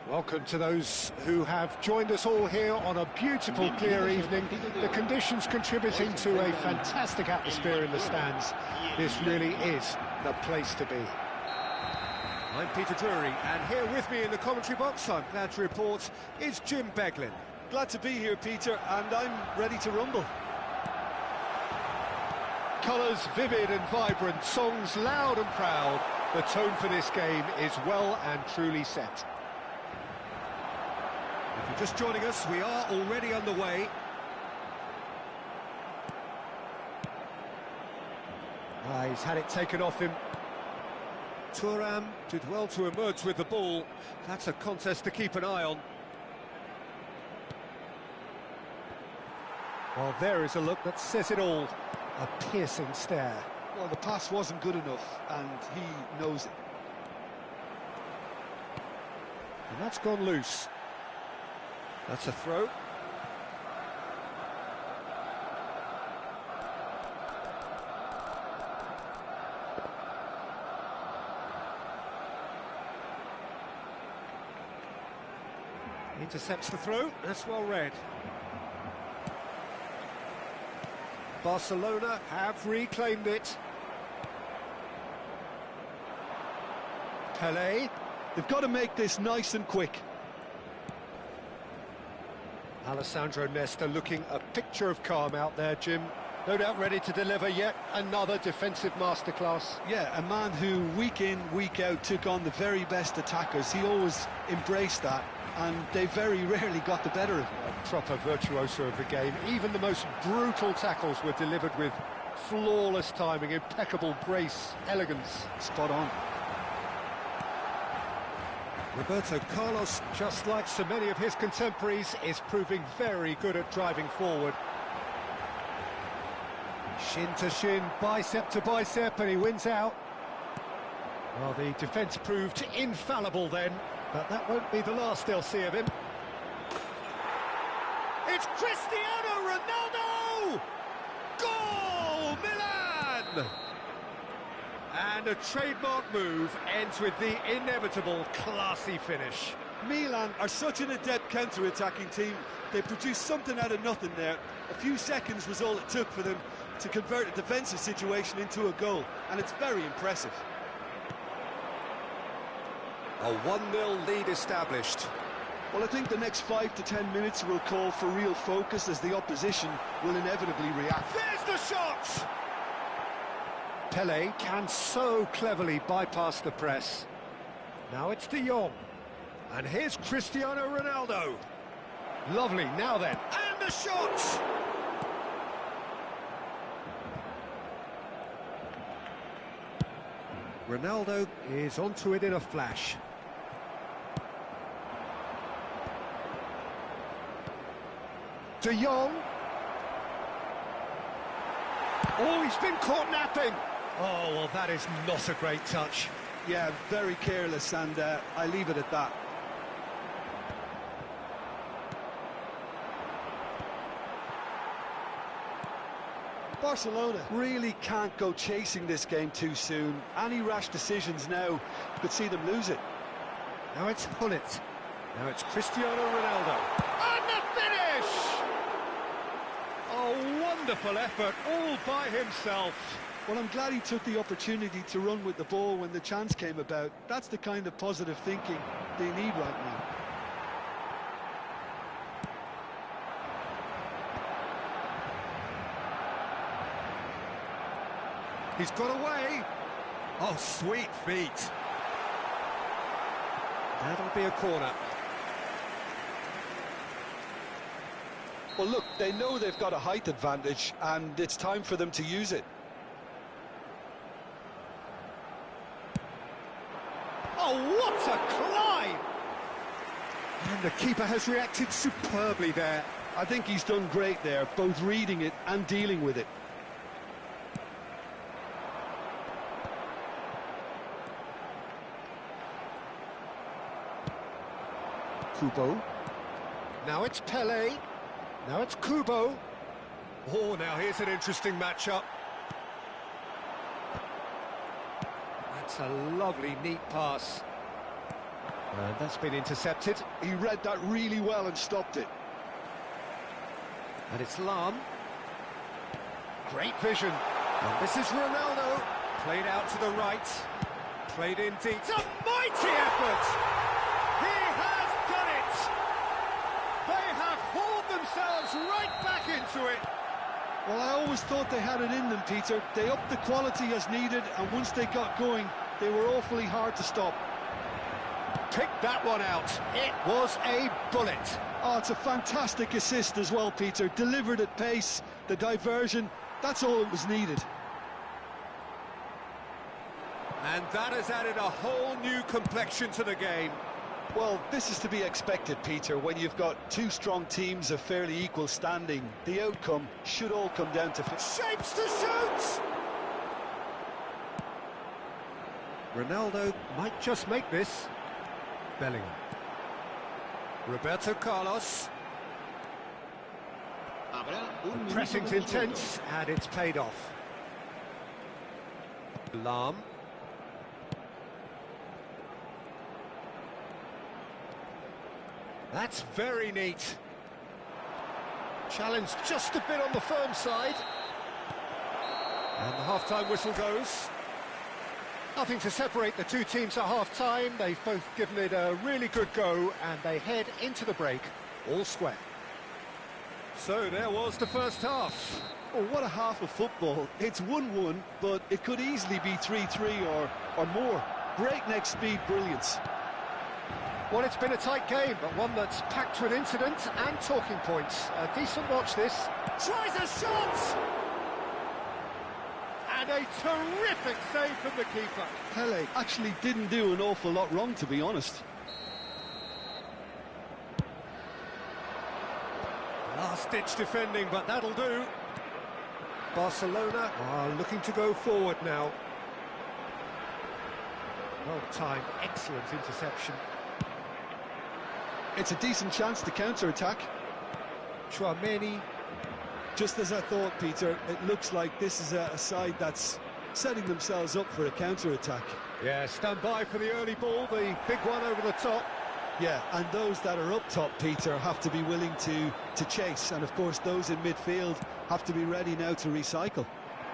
Welcome to those who have joined us all here on a beautiful, clear evening. The conditions contributing to a fantastic atmosphere in the stands. This really is the place to be. I'm Peter Drury, and here with me in the commentary box, I'm glad to report, is Jim Beglin. Glad to be here, Peter, and I'm ready to rumble. Colours vivid and vibrant, songs loud and proud. The tone for this game is well and truly set. If you're just joining us, we are already underway. He's had it taken off him. Thuram did well to emerge with the ball. That's a contest to keep an eye on. Well, there is a look that says it all. A piercing stare. Well, the pass wasn't good enough, and he knows it. And that's gone loose. That's a throw. Intercepts the throw, that's well read. Barcelona have reclaimed it. Pelé. They've got to make this nice and quick. Alessandro Nesta looking a picture of calm out there, Jim. No doubt ready to deliver yet another defensive masterclass. Yeah, a man who week in, week out took on the very best attackers. He always embraced that, and they very rarely got the better of him. A proper virtuoso of the game. Even the most brutal tackles were delivered with flawless timing, impeccable grace, elegance. Spot on. Roberto Carlos, just like so many of his contemporaries, is proving very good at driving forward. Shin to shin, bicep to bicep, and he wins out. Well, the defence proved infallible then, but that won't be the last they'll see of him. It's Cristiano Ronaldo! Goal, Milan! And a trademark move ends with the inevitable classy finish. Milan are such an adept counter-attacking team. They produced something out of nothing there. A few seconds was all it took for them to convert a defensive situation into a goal, and it's very impressive. A 1-0 lead established. Well, I think the next 5 to 10 minutes will call for real focus, as the opposition will inevitably react. There's the shot! Pelé can so cleverly bypass the press. Now it's De Jong. And here's Cristiano Ronaldo. Lovely, now then. And the shot! Ronaldo is onto it in a flash. De Jong. Oh, he's been caught napping. Oh, well, that is not a great touch. Yeah, very careless, and I leave it at that. Barcelona really can't go chasing this game too soon. Any rash decisions now could see them lose it. Now it's Hullet. Now it's Cristiano Ronaldo. And the finish! A wonderful effort all by himself. Well, I'm glad he took the opportunity to run with the ball when the chance came about. That's the kind of positive thinking they need right now. He's got away. Oh, sweet feet. That'll be a corner. Well, look, they know they've got a height advantage, and it's time for them to use it. Oh, what a climb! And the keeper has reacted superbly there. I think he's done great there, both reading it and dealing with it. Kubo. Now it's Pele. Now it's Kubo. Oh, now here's an interesting matchup. That's a lovely, neat pass. And that's been intercepted. He read that really well and stopped it. And it's Lam. Great vision. And this is Ronaldo. Played out to the right. Played in deep. It's a mighty effort! He has done it! They have hauled themselves right back into it. Well, I always thought they had it in them, Peter. They upped the quality as needed, and once they got going, they were awfully hard to stop. Picked that one out. It was a bullet. Oh, it's a fantastic assist as well, Peter. Delivered at pace, the diversion, that's all that was needed. And that has added a whole new complexion to the game. Well, this is to be expected, Peter, when you've got two strong teams of fairly equal standing. The outcome should all come down to... Shapes to shoot! Ronaldo might just make this. Bellingham. Roberto Carlos. The pressing's intense, and it's paid off. Lam. That's very neat. Challenge just a bit on the firm side. And the half-time whistle goes. Nothing to separate the two teams at half-time. They've both given it a really good go, and they head into the break all square. So there was the first half. Oh, what a half of football. It's 1-1, but it could easily be 3-3 or more. Breakneck speed brilliance. Well, it's been a tight game, but one that's packed with incident and talking points. A decent watch this. Tries a shot! And a terrific save from the keeper. Pele actually didn't do an awful lot wrong, to be honest. Last-ditch defending, but that'll do. Barcelona are looking to go forward now. Well-timed, excellent interception. It's a decent chance to counter-attack. Chouameni. Just as I thought, Peter, it looks like this is a side that's setting themselves up for a counter-attack. Yeah, stand by for the early ball, the big one over the top. Yeah, and those that are up top, Peter, have to be willing to chase. And, of course, those in midfield have to be ready now to recycle.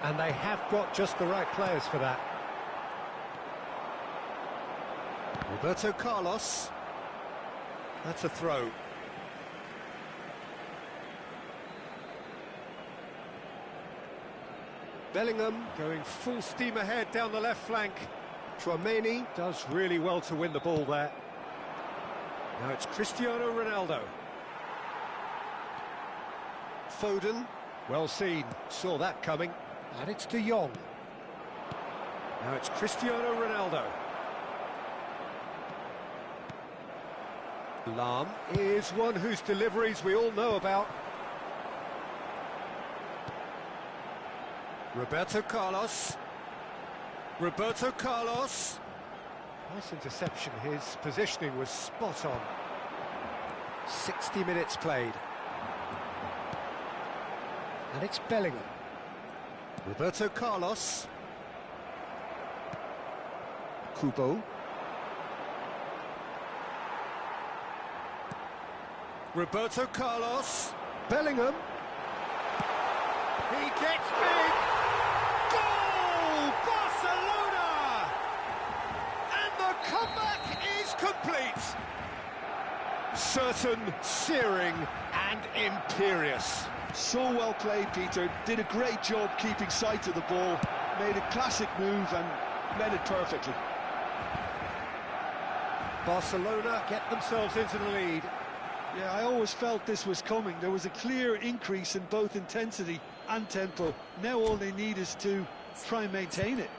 And they have got just the right players for that. Roberto Carlos. That's a throw. Bellingham going full steam ahead down the left flank. Chouameni does really well to win the ball there. Now it's Cristiano Ronaldo. Foden, well seen, saw that coming. And it's De Jong. Now it's Cristiano Ronaldo. Lam is one whose deliveries we all know about. Roberto Carlos. Roberto Carlos. Nice interception. His positioning was spot on. 60 minutes played. And it's Bellingham. Roberto Carlos. Kubo. Roberto Carlos. Bellingham. He gets big. Goal! Barcelona! And the comeback is complete. Certain, searing and imperious. So well played, Peter. Did a great job keeping sight of the ball. made a classic move and met it perfectly. Barcelona get themselves into the lead. Yeah, I always felt this was coming. There was a clear increase in both intensity and tempo. Now all they need is to try and maintain it.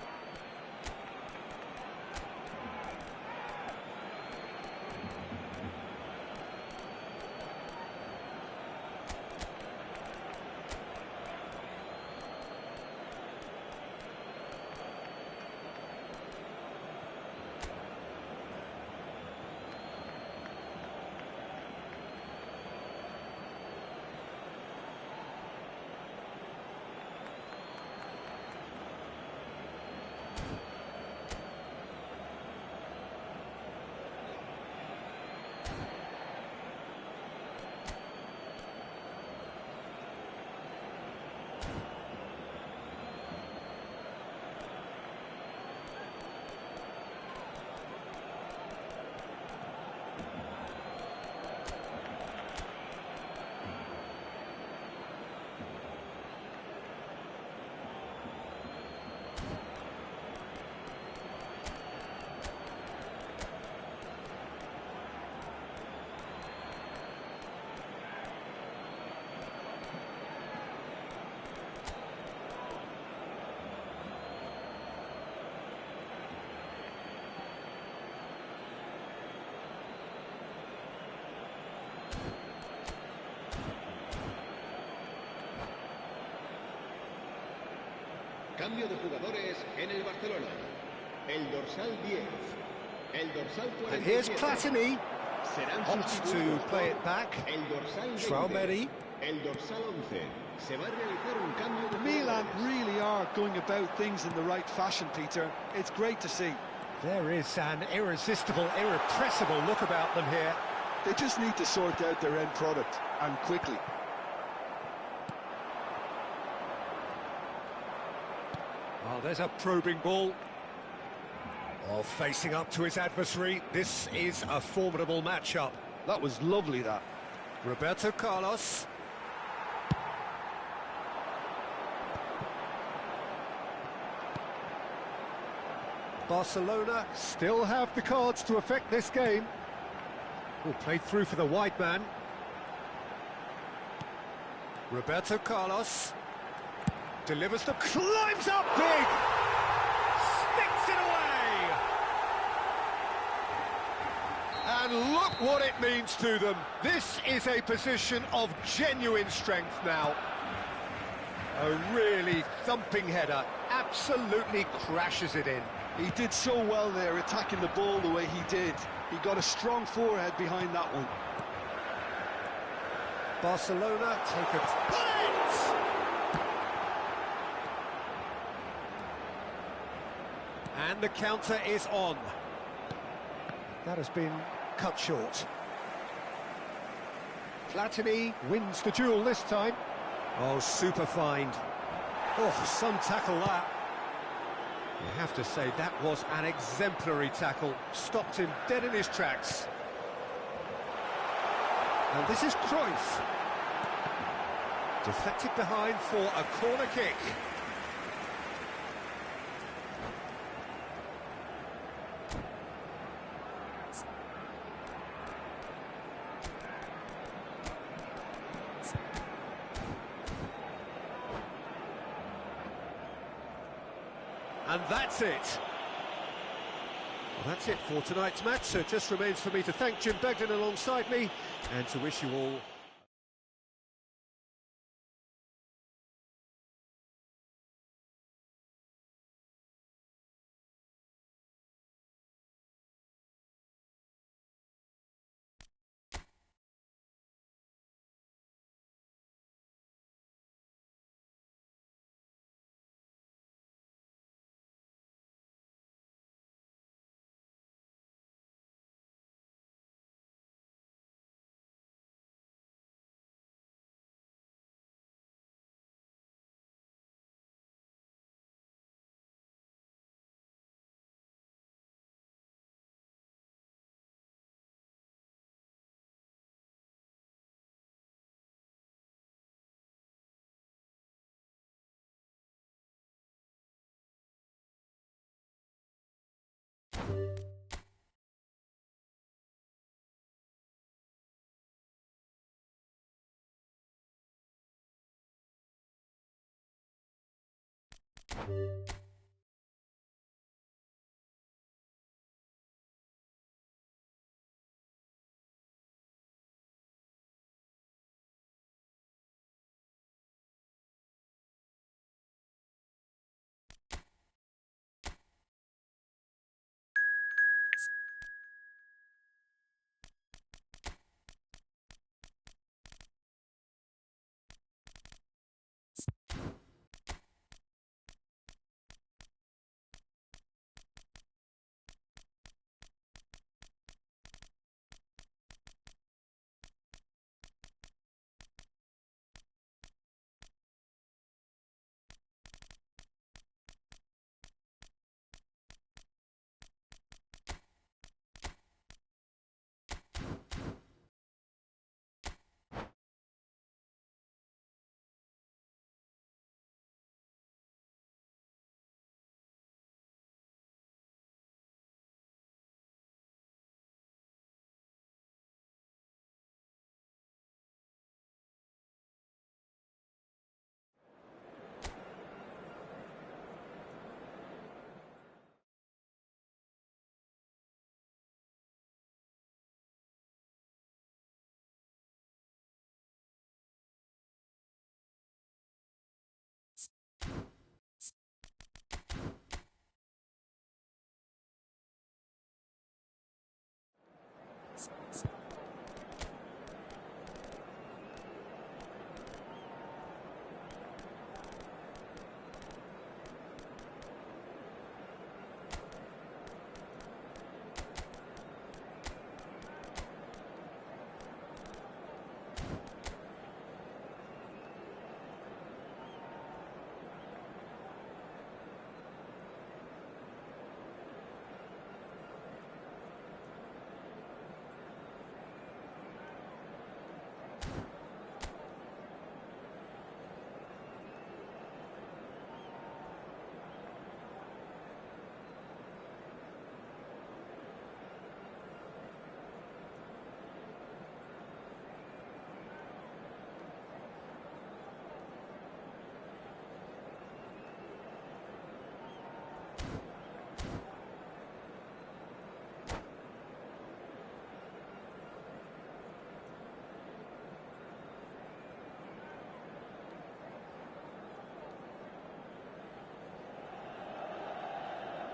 Cambio de jugadores en el Barcelona. El dorsal 10. El dorsal 47. And here's Platini. Serán Opts to sustituidos play por it back. El dorsal 20. Traumeri. El dorsal 11. Se va a realizar un cambio de Milan jugadores. really are going about things in the right fashion, Peter. It's great to see. There is an irresistible, irrepressible look about them here. They just need to sort out their end product, and quickly. Oh, there's a probing ball. Oh, facing up to his adversary. This is a formidable matchup. That was lovely, that. Roberto Carlos. Barcelona still have the cards to affect this game. Oh, played through for the wide man. Roberto Carlos. Delivers the... climbs up big! Sticks it away! And look what it means to them. This is a position of genuine strength now. A really thumping header. Absolutely crashes it in. He did so well there, attacking the ball the way he did. He got a strong forehead behind that one. Barcelona take a... Bullet! And the counter is on. That has been cut short. Platini wins the duel this time. Oh, super find. Oh, some tackle that. You have to say that was an exemplary tackle. Stopped him dead in his tracks. And this is Cruyff. Deflected behind for a corner kick. And that's it. Well, that's it for tonight's match, so it just remains for me to thank Jim Begden alongside me and to wish you all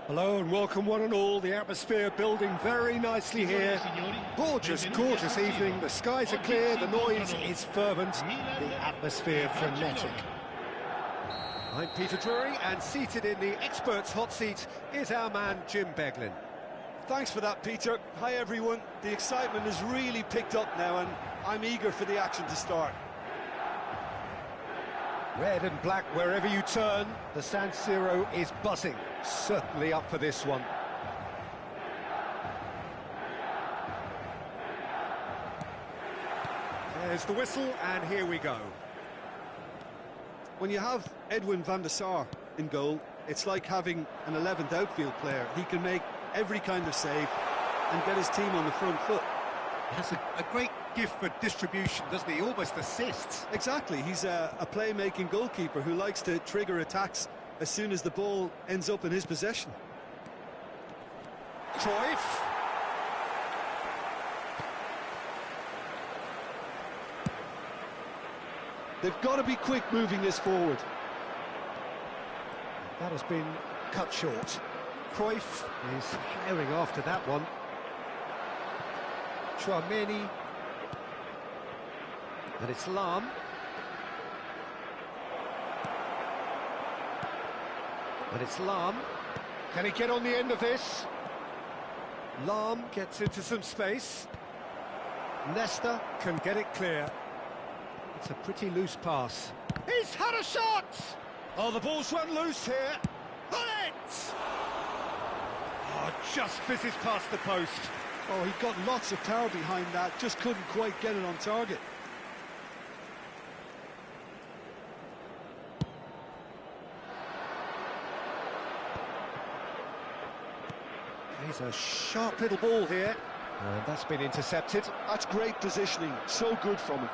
Hello and welcome one and all. The atmosphere building very nicely here. Gorgeous, gorgeous evening. The skies are clear, the noise is fervent, the atmosphere frenetic. I'm Peter Drury, and seated in the experts' hot seat is our man Jim Beglin. Thanks for that, Peter. Hi, everyone. The excitement has really picked up now, and I'm eager for the action to start. Red and black wherever you turn, the San Siro is buzzing. Certainly up for this one. There's the whistle, and here we go. When you have Edwin van der Sar in goal, it's like having an 11th outfield player. He can make every kind of save and get his team on the front foot. He has a great gift for distribution, doesn't he? Almost assists. Exactly. He's a playmaking goalkeeper who likes to trigger attacks as soon as the ball ends up in his possession. Cruyff. They've got to be quick moving this forward. That has been cut short. Cruyff is herring after that one. Chouameni. And it's Lam. And it's Lam. Can he get on the end of this? Lam gets into some space. Nesta can get it clear. It's a pretty loose pass. He's had a shot! Oh, the ball's run loose here. On it! Oh, just fizzes past the post. Oh, he got lots of power behind that, just couldn't quite get it on target. He's a sharp little ball here. And that's been intercepted. That's great positioning, so good from him.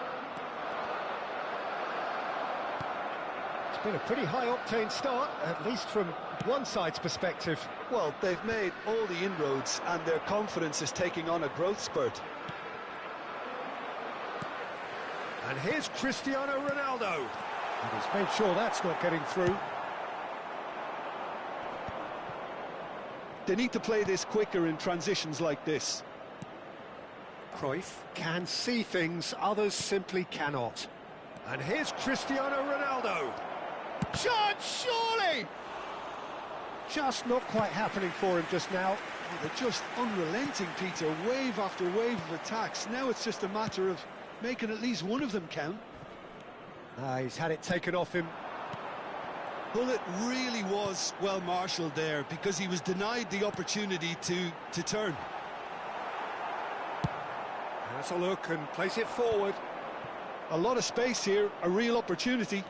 It's been a pretty high-octane start, at least from one side's perspective. Well, they've made all the inroads and their confidence is taking on a growth spurt. And here's Cristiano Ronaldo. And he's made sure that's not getting through. They need to play this quicker in transitions like this. Cruyff can see things others simply cannot. And here's Cristiano Ronaldo. Chance, surely! Just not quite happening for him just now. They're just unrelenting, Peter. Wave after wave of attacks. Now it's just a matter of making at least one of them count. He's had it taken off him. Well, it really was well marshalled there because he was denied the opportunity to turn. Has a look and place it forward. A lot of space here, a real opportunity.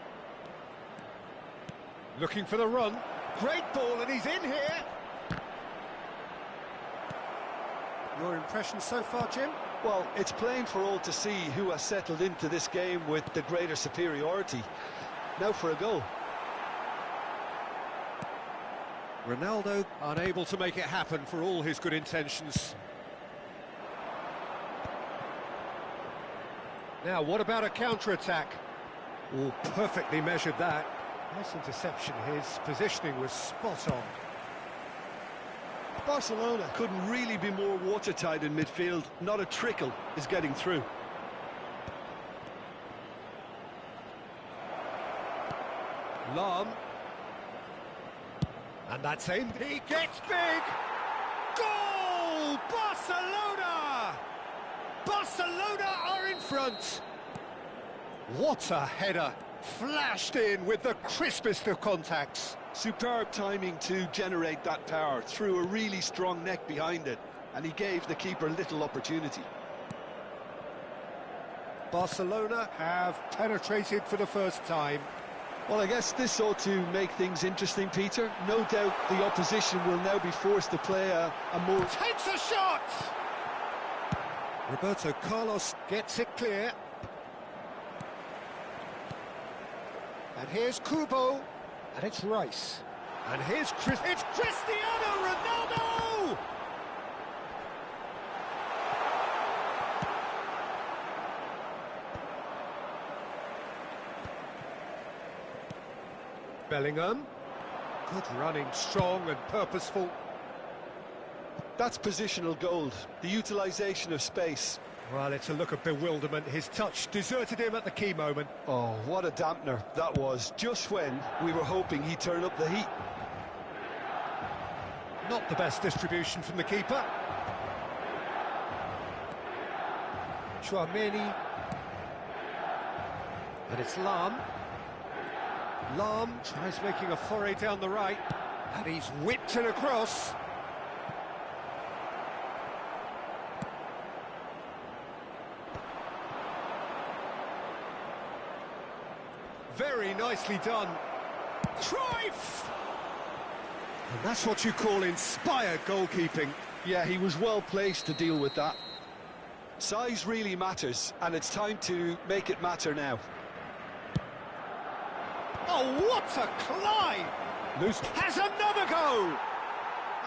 Looking for the run. Great ball, and he's in here. Your impression so far, Jim? Well, it's plain for all to see who has settled into this game with the greater superiority. Now for a goal. Ronaldo unable to make it happen for all his good intentions. Now, what about a counter-attack? Oh, perfectly measured that. Nice interception. His positioning was spot on. Barcelona couldn't really be more watertight in midfield. Not a trickle is getting through. Lam. And that's aimed. He gets big! Goal! Barcelona! Barcelona are in front! What a header! Flashed in with the crispest of contacts. Superb timing to generate that power, threw a really strong neck behind it, and he gave the keeper little opportunity. Barcelona have penetrated for the first time. Well, I guess this ought to make things interesting, Peter. No doubt the opposition will now be forced to play a more... Takes a shot! Roberto Carlos gets it clear. And here's Kubo. And it's Rice. And here's it's Cristiano Ronaldo! Bellingham. Good running, strong and purposeful. That's positional gold, the utilisation of space. Well, it's a look of bewilderment. His touch deserted him at the key moment. Oh, what a dampener that was, just when we were hoping he'd turn up the heat. Not the best distribution from the keeper. Chouameni. And it's Lam. Lam tries making a foray down the right. And he's whipped it across. Very nicely done. Cruyff! And that's what you call inspired goalkeeping. Yeah, he was well placed to deal with that. Size really matters, and it's time to make it matter now. Oh, what a climb! Loose has another go!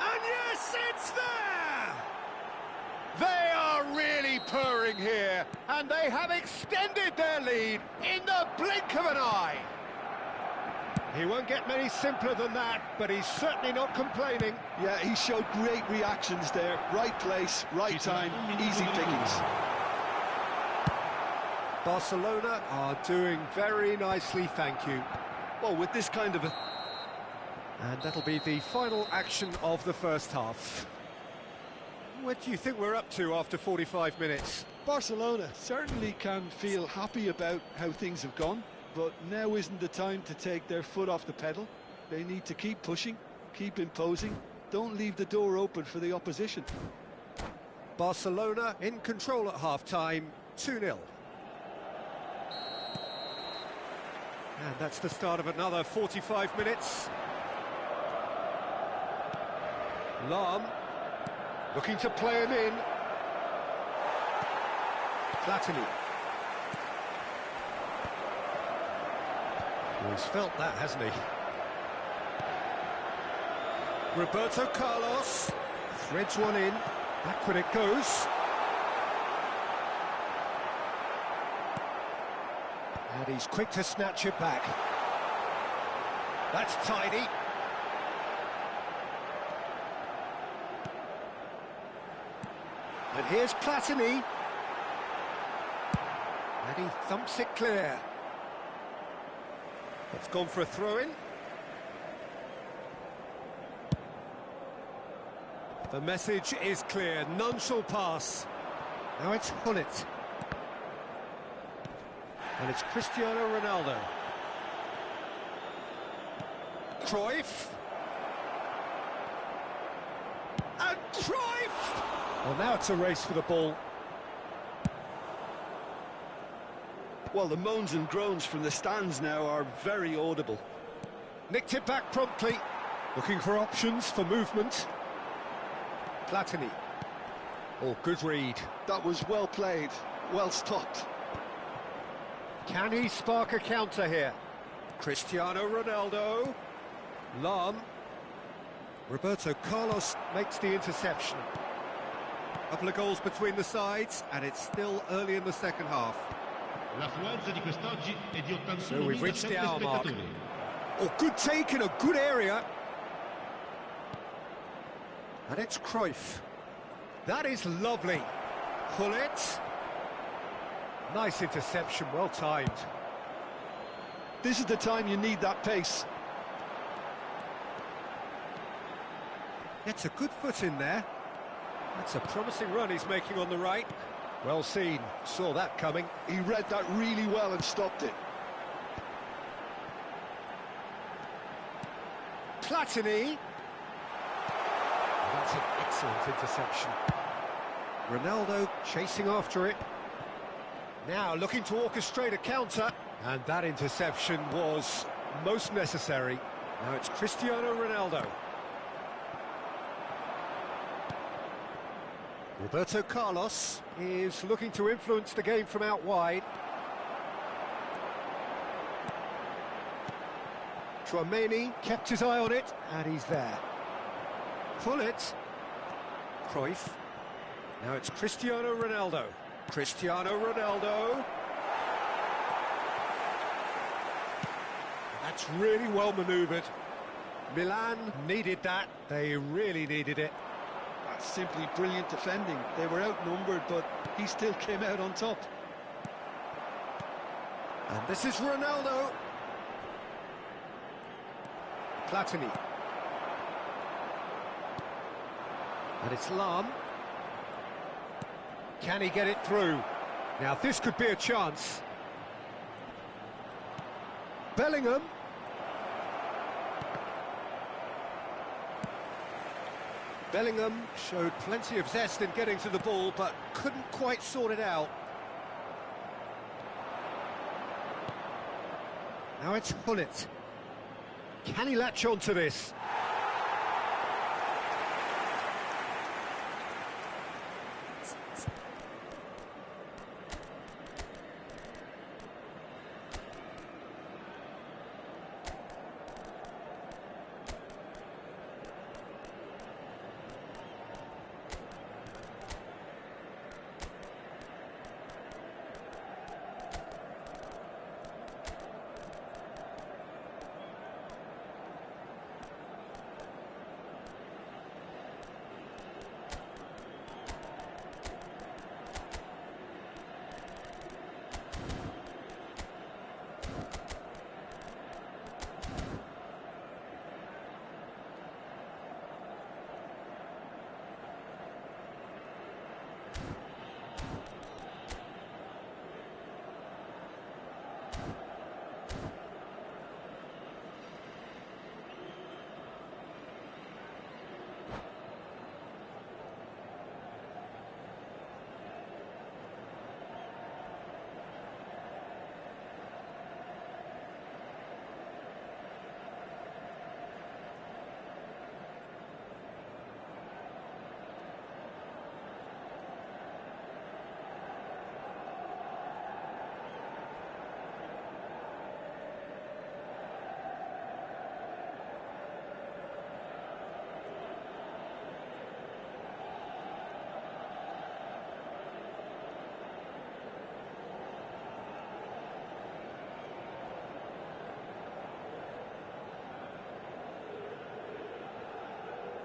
And yes, it's there! They are really purring here, and they have extended their lead in the blink of an eye. He won't get many simpler than that, but he's certainly not complaining. Yeah, he showed great reactions there. Right place, right time, easy pickings. Barcelona are doing very nicely, thank you. Well, with this kind of a... And that'll be the final action of the first half. What do you think we're up to after 45 minutes? Barcelona certainly can feel happy about how things have gone, but now isn't the time to take their foot off the pedal. They need to keep pushing, keep imposing, don't leave the door open for the opposition. Barcelona in control at half-time, 2-0. And that's the start of another 45 minutes. Lam. Looking to play him in. Platini. Well, he's felt that, hasn't he? Roberto Carlos threads one in. Backward it goes. And he's quick to snatch it back. That's tidy. And here's Platini. And he thumps it clear. It's gone for a throw-in. The message is clear, none shall pass. Now it's Hullet. And it's Cristiano Ronaldo. Cruyff. And Cruyff! Well, now it's a race for the ball. Well, the moans and groans from the stands now are very audible. Nicked it back promptly. Looking for options for movement. Platini. Oh, good read. That was well played, well stopped. Can he spark a counter here? Cristiano Ronaldo. Lam. Roberto Carlos makes the interception. Couple of goals between the sides, and it's still early in the second half. So we've reached the hour mark. Oh, good take in a good area. And it's Cruyff. That is lovely. Hullet. Nice interception, well timed. This is the time you need that pace. Gets a good foot in there. That's a promising run he's making on the right. Well seen, saw that coming. He read that really well and stopped it. Platini. That's an excellent interception. Ronaldo chasing after it. Now looking to orchestrate a counter. And that interception was most necessary. Now it's Cristiano Ronaldo. Roberto Carlos is looking to influence the game from out wide. Tchouaméni kept his eye on it, and he's there. Hullet. Cruyff. Now it's Cristiano Ronaldo. Cristiano Ronaldo. That's really well manoeuvred. Milan needed that. They really needed it. That's simply brilliant defending. They were outnumbered, but he still came out on top. And this is Ronaldo. Platini. And it's Lam. Can he get it through? Now this could be a chance. Bellingham. Bellingham showed plenty of zest in getting to the ball, but couldn't quite sort it out. Now it's Hullet. Can he latch on to this?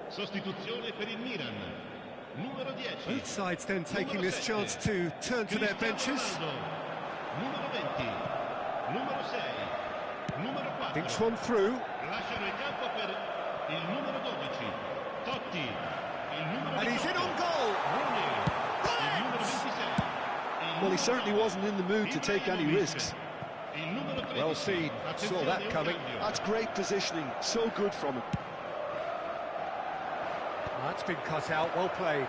Sostituzione per il Milan. Numero 10. Both sides then taking this chance to turn to their benches. Numero 20. Numero 6. Numero 4. Thinks one through. Lasciano il campo per il numero 12. Totti. Il numero 18. And he's in on goal. Rooney. Il numero 26. Well, he certainly wasn't in the mood to take any risks. Il numero 13. Well seen, saw that coming. That's great positioning, so good from him. That's been cut out, well played.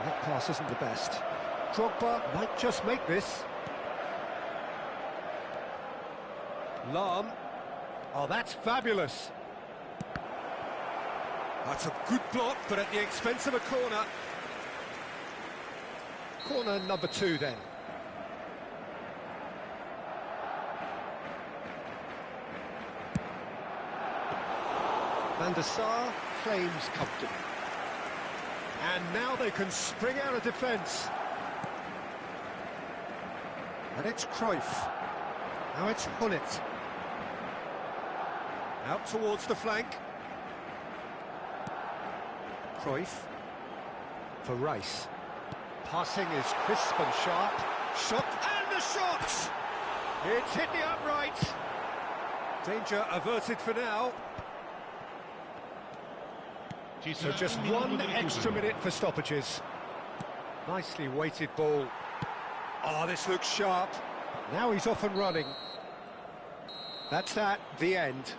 That pass isn't the best. Drogba might just make this. Lahm. Oh, that's fabulous. That's a good block, but at the expense of a corner. Corner number 2 then. Van der Sar claims comfortably. And now they can spring out of defence. And it's Cruyff. Now it's Gullit. Out towards the flank. Cruyff. For Rice. Passing is crisp and sharp. Shot, and the shot! It's hit the upright. Danger averted for now. So just one extra minute for stoppages. Nicely weighted ball. Oh, this looks sharp. Now he's off and running. That's the end.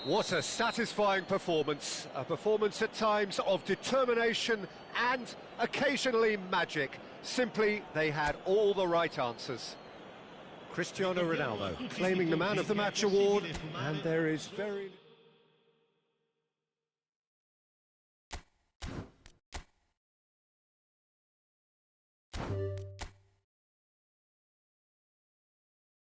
What a satisfying performance. A performance at times of determination and occasionally magic. Simply, they had all the right answers. Cristiano Ronaldo claiming the Man of the Match award, and there is very...